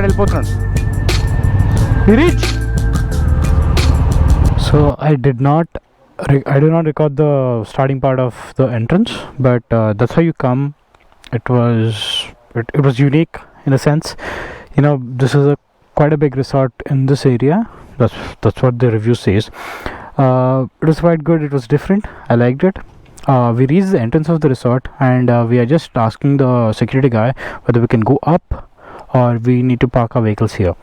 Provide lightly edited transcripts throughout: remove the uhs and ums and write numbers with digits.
We reach. So I do not record the starting part of the entrance, but that's how you come. It was unique in a sense. This is quite a big resort in this area. That's what the review says. It was quite good. It was different. I liked it. We reached the entrance of the resort, and we are just asking the security guy whether we can go up or we need to park our vehicles here.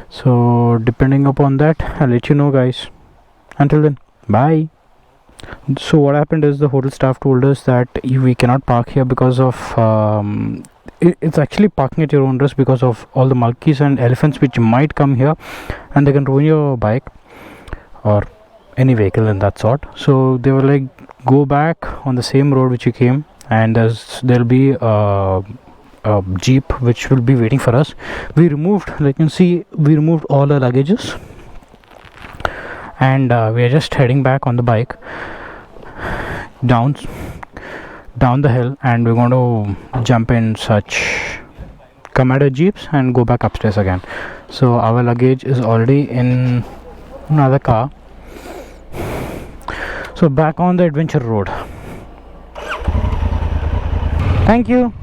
So depending upon that, I'll let you know, guys. Until then, bye. So what happened is the hotel staff told us that we cannot park here because of it's actually parking at your own risk because of all the monkeys and elephants which might come here, and they can ruin your bike or any vehicle in that sort. So they were like, go back on the same road which you came, and there'll be a jeep which will be waiting for us. We removed, like you can see, all our luggages, and we are just heading back on the bike down the hill, and we're going to jump in such Commando jeeps and go back upstairs again. So our luggage is already in another car. So back on the adventure road. Thank you.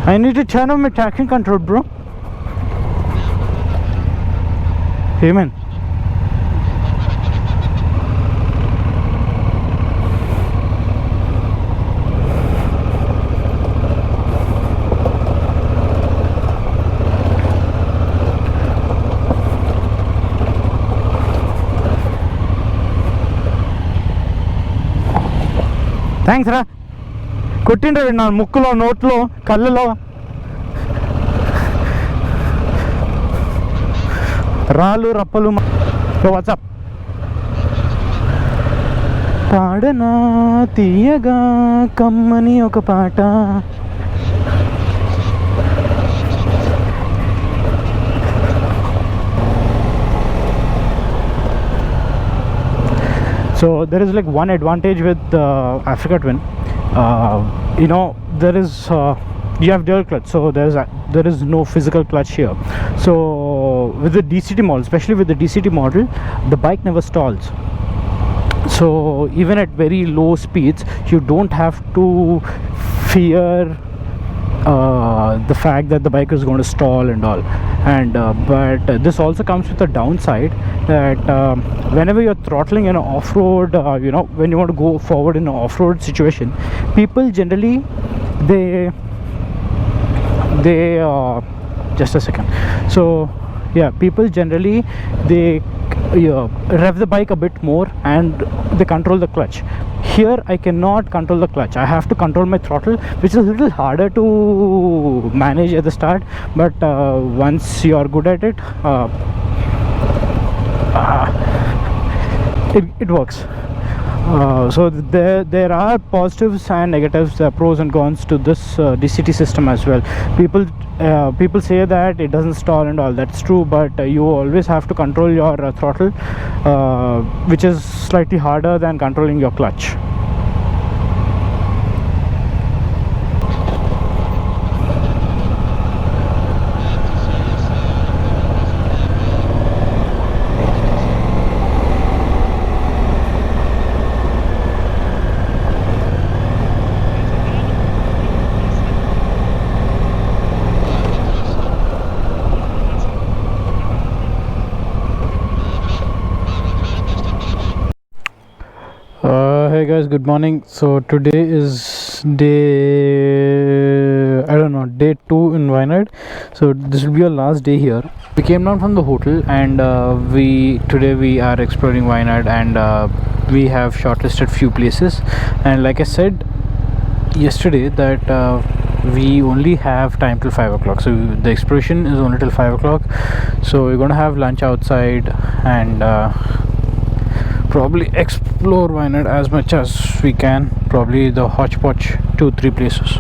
I need to turn on my traction control, bro. Hey, man. Thanks రా. కొట్టిండ్రు నా ముక్కులో, నోట్లో, కళ్ళలో. రాళ్ళు రప్పలు. WhatsApp పాడనా తీయగా కమ్మని ఒక పాట. So there is like one advantage with Africa Twin. There is you have dual clutch, so there is no physical clutch here. So with the DCT model, especially with the DCT model, the bike never stalls. So even at very low speeds, you don't have to fear the fact that the bike is going to stall and all. And but this also comes with a downside that whenever you're throttling in an off-road, when you want to go forward in an off-road situation, people generally they just a second. So yeah, people generally they rev the bike a bit more and they control the clutch. Here I cannot control the clutch. I have to control my throttle, which is a little harder to manage at the start, but once you are good at it, it works. So there are positives and negatives, pros and cons to this DCT system as well. People say that it doesn't stall and all. That's true, but you always have to control your throttle, which is slightly harder than controlling your clutch. Hey guys, good morning. So today is day 2 in Wayanad. So this will be our last day here. We came down from the hotel, and today we are exploring Wayanad, and we have shortlisted few places. And like I said yesterday, that we only have time till 5 o'clock. So the exploration is only till 5 o'clock. So we're going to have lunch outside and probably explore Wayanad as much as we can. Probably the hodgepodge 2-3 places.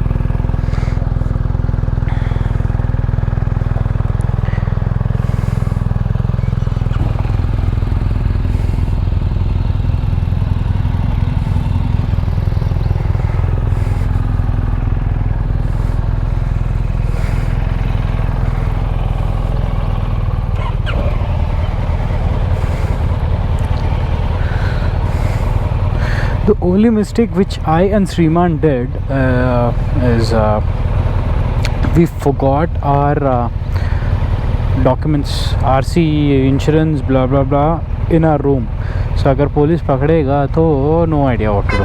The only mistake which I and Sriman did is we forgot our documents, RC, insurance, blah blah blah in our room. So अगर police पकड़ेगा तो no idea what to do.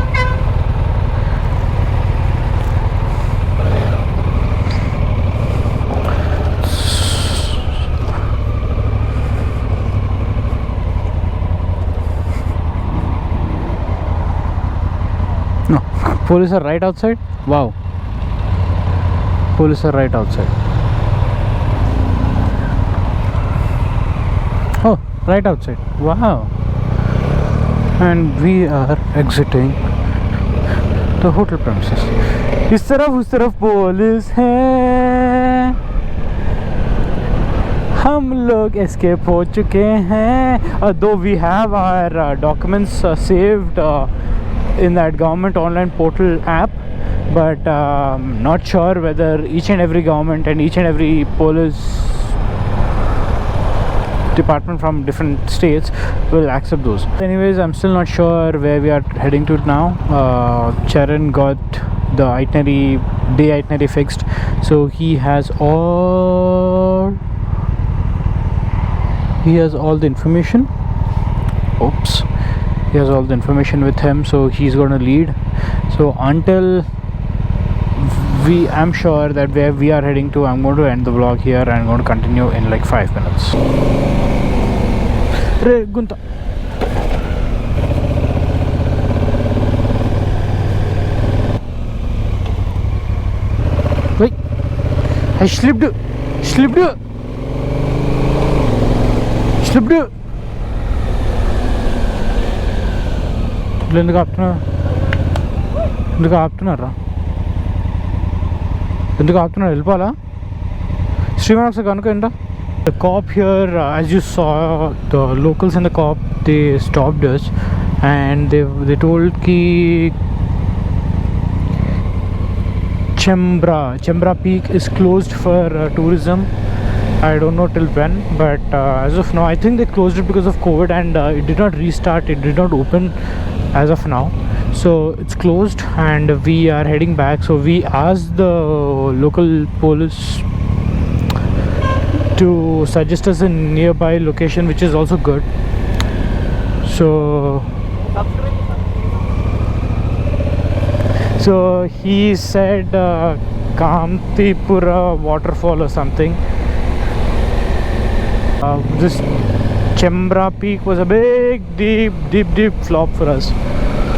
No, police are right outside. Wow, police are right outside. Oh, right outside. Wow. And we are exiting the hotel premises. इस तरफ उस तरफ police है, हम लोग escape हो चुके हैं. Though we have our documents saved in that government online portal app, but not sure whether each and every government and each and every police department from different states will accept those. Anyways, I'm still not sure where we are heading to now. Charan got the day itinerary fixed, so he has all the information. Oops, he has all the information with him, so he's going to lead. So until I'm sure that where we are heading to, I'm going to end the vlog here and I'm going to continue in like 5 minutes. Re Gunta. Wait, I slipped. ఎందుకు ఆపుతున్నారా? వెళ్ళిపోవాలా? శ్రీమాన్ ఒకసారి కనుక్కోండి. The cop here, as you saw, the locals and the cop, they stopped us and they told ki Chembra Peak is closed for tourism. I don't know till when, but as of now I think they closed it because of COVID and it did not restart, it did not open as of now, so it's closed and we are heading back. So we asked the local police to suggest us a nearby location, which is also good. So he said Kamtipura waterfall or something. This Chembra Peak was a big deep flop for us.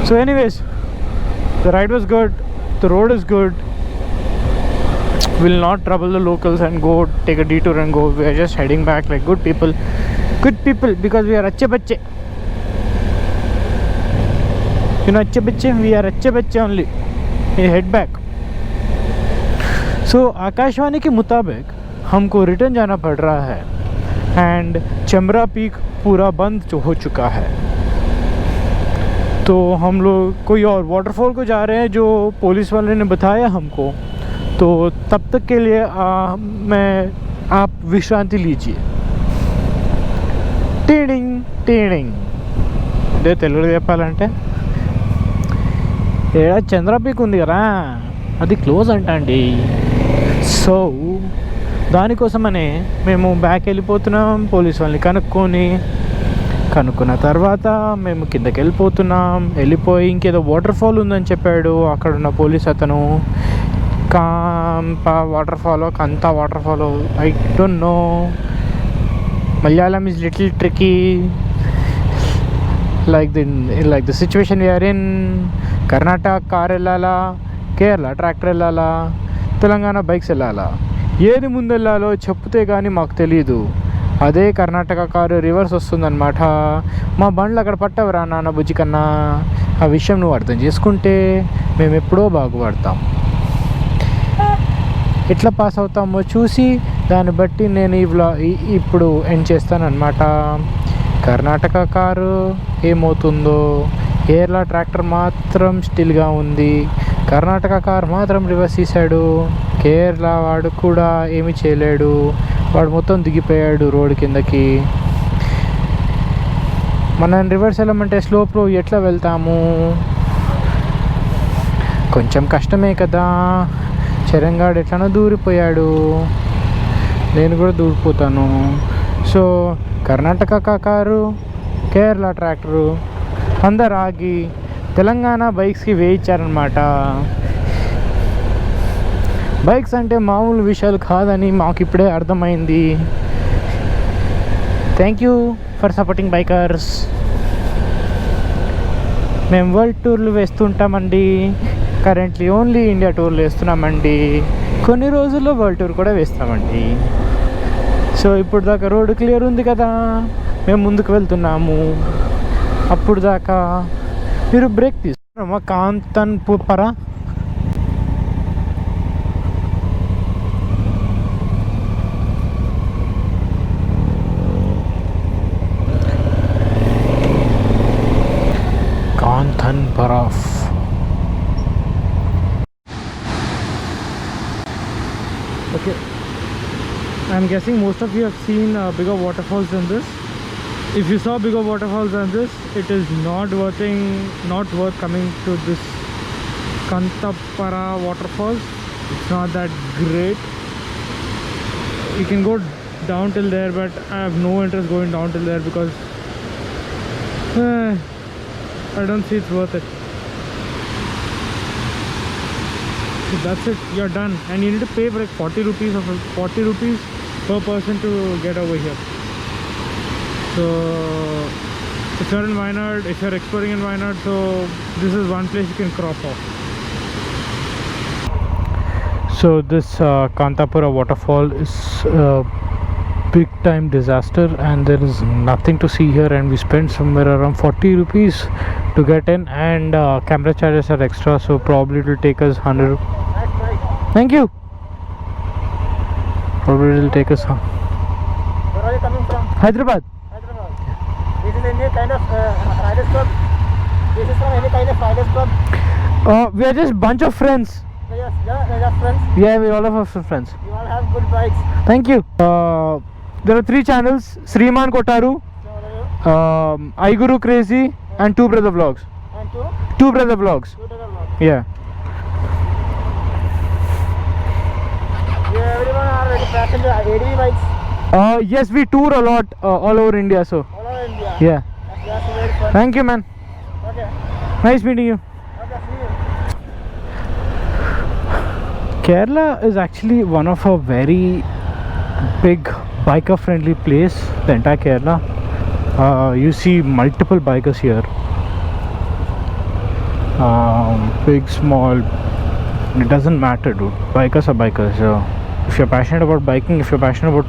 So anyways, the ride was good, the road is good. Will not trouble the locals and go take a detour and go. We are just heading back like good people because we are achhe bacche. You know, achhe bacche, we are achhe bacche only. We head back. So Akashvani के मुताबिक हमको return जाना पड़ रहा है and Chembra peak पूरा बंद हो चुका है. तो हम लोग कोई और वाटरफॉल को जा रहे हैं जो पुलिस वाले ने बताया हमको. तो तब तक के लिए आप विश्रांति लीजिए. టీడింగ్ అదే తెలుగులో చెప్పాలంటే ఏడా చంద్ర పీక్ ఉంది కదా, అది క్లోజ్ అంట అండి. సో దానికోసమనే మేము బ్యాక్ వెళ్ళిపోతున్నాం. పోలీస్ వాళ్ళని కనుక్కున్న తర్వాత మేము కిందకి వెళ్ళిపోయి ఇంకేదో వాటర్ఫాల్ ఉందని చెప్పాడు అక్కడ ఉన్న పోలీస్ అతను. కాంపా వాటర్ఫాల్, కంతా waterfall, I don't know. Malayalam is little tricky, like the situation we are in. Karnataka car ellala, Kerala tractor ellala, Telangana bikes ellala. ఏది ముందు వెళ్ళాలో చెప్తే కానీ మాకు తెలీదు. అదే కర్ణాటక కారు రివర్స్ వస్తుందన్నమాట. మా బండ్లు అక్కడ పట్టవరా నాన్న బుజ్జి కన్నా. ఆ విషయం నువ్వు అర్థం చేసుకుంటే మేము ఎప్పుడో బాగుపడతాం. ఎట్లా పాస్ అవుతామో చూసి దాన్ని బట్టి నేను ఇప్పుడు ఎండ్ చేస్తానన్నమాట. కర్ణాటక కారు ఏమవుతుందో, కేరళ ట్రాక్టర్ మాత్రం స్టిల్గా ఉంది. కర్ణాటక కారు మాత్రం రివర్స్ తీశాడు. కేరళ వాడు కూడా ఏమీ చేయలేడు, వాడు మొత్తం దిగిపోయాడు రోడ్డు కిందకి. మనం రివర్స్ వెళ్ళమంటే స్లోప్లో ఎట్లా వెళ్తాము? కొంచెం కష్టమే కదా. చరణ్గాడు ఎట్లనో దూరిపోయాడు, నేను కూడా దూరిపోతాను. So Karnataka car, Kerala tractor అందరు ఆగి తెలంగాణ బైక్స్కి వేయించారనమాట. బైక్స్ అంటే మామూలు విషయాలు కాదని మాకు ఇప్పుడే అర్థమైంది. Thank you for supporting bikers. మేము వరల్డ్ టూర్లు వేస్తుంటామండి. కరెంట్లీ ఓన్లీ ఇండియా టూర్లు వేస్తున్నామండి. కొన్ని రోజుల్లో వరల్డ్ టూర్ కూడా వేస్తామండి. సో ఇప్పుడు దాకా రోడ్డు క్లియర్ ఉంది కదా, మేము ముందుకు వెళ్తున్నాము. అప్పుడు దాకా మీరు break తీసుకున్నామా? కాంతన్పురా Baraff. Okay, I'm guessing most of you have seen bigger waterfalls than this. If you saw bigger waterfalls than this, it is not worth coming to this Kantapara waterfalls. It's not that great. You can go down till there, but I have no interest going down till there because I don't see it's worth it. So that's it, you're done, and you need to pay for like 40 rupees per person to get over here. So if you're in Wayanad, if you're exploring in Wayanad, so this is one place you can crop off. So this Kantapura waterfall is big time disaster, and there is nothing to see here, and we spent somewhere around 40 rupees to get in, and camera charges are extra, so probably it will take us 100. Thank you. Probably it will take us. Where are you coming from? Hyderabad. This is any kind of riders club? This is from any kind of riders club? We are just bunch of friends. Yes, just friends. Yeah, we all of us are friends. You all have good bikes. Thank you. There are 3 channels: Sriman Kotaru, iGuru Crazy, and Two Brother Vlogs. And Two Brother Vlogs. Yeah. Yeah, everyone are ready passenger ADV bikes. Yes, we tour a lot all over India. So All over India. yeah. That's very fun. Thank you, man. Okay. Nice meeting you. Okay, see you. Kerala is actually one of a very big biker friendly place, the entire Kerala. You see multiple bikers here, big, small, it doesn't matter, dude. Bikers are bikers. If you're passionate about biking, if you're passionate about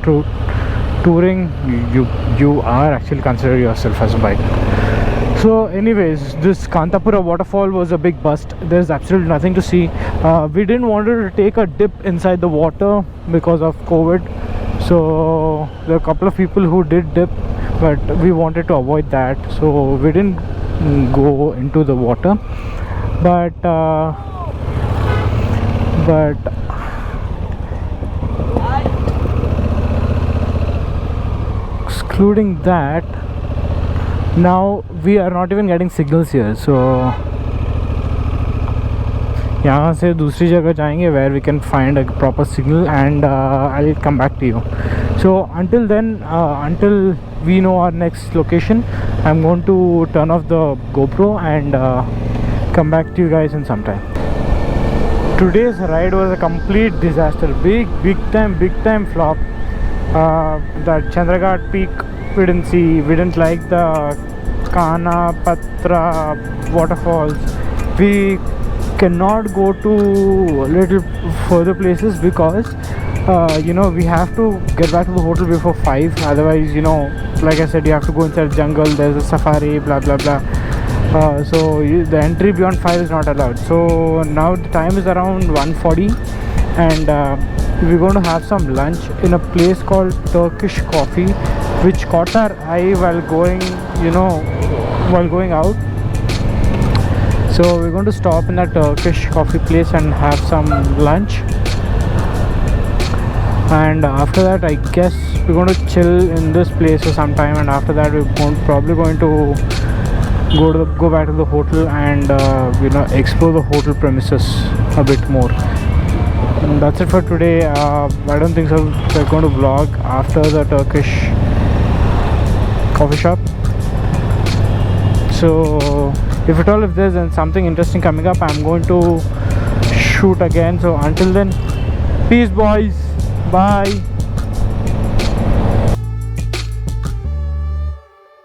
touring, you are actually consider yourself as a biker. So anyways, this Kantapura waterfall was a big bust. There's absolutely nothing to see. We didn't want to take a dip inside the water because of COVID. So there are a couple of people who did dip, but we wanted to avoid that, so we didn't go into the water. But excluding that, now we are not even getting signals here. So यहाँ से दूसरी जगह जाएंगे where we can find a proper signal, and I'll come back to you. So until then, until we know our next location, I'm going to turn off the GoPro and come back to you guys in some time. Today's ride was a complete disaster. Big time flop. That Chandraghat peak we didn't see. We didn't like the Kanapatra waterfalls. We cannot go to a little further places because we have to get back to the hotel before 5. Otherwise, like I said, you have to go inside the jungle. There's a safari, blah blah blah. So the entry beyond 5 is not allowed. So now the time is around 1:40, and we're going to have some lunch in a place called Turkish Coffee, which caught our eye while going out. So we're going to stop in that Turkish coffee place and have some lunch, and after that I guess we're going to chill in this place for some time, and after that we're probably going to go back to the hotel and explore the hotel premises a bit more. And that's it for today. I don't think so we're going to vlog after the Turkish coffee shop. So if at all, if there's something interesting coming up, I'm going to shoot again. So until then, peace boys, bye.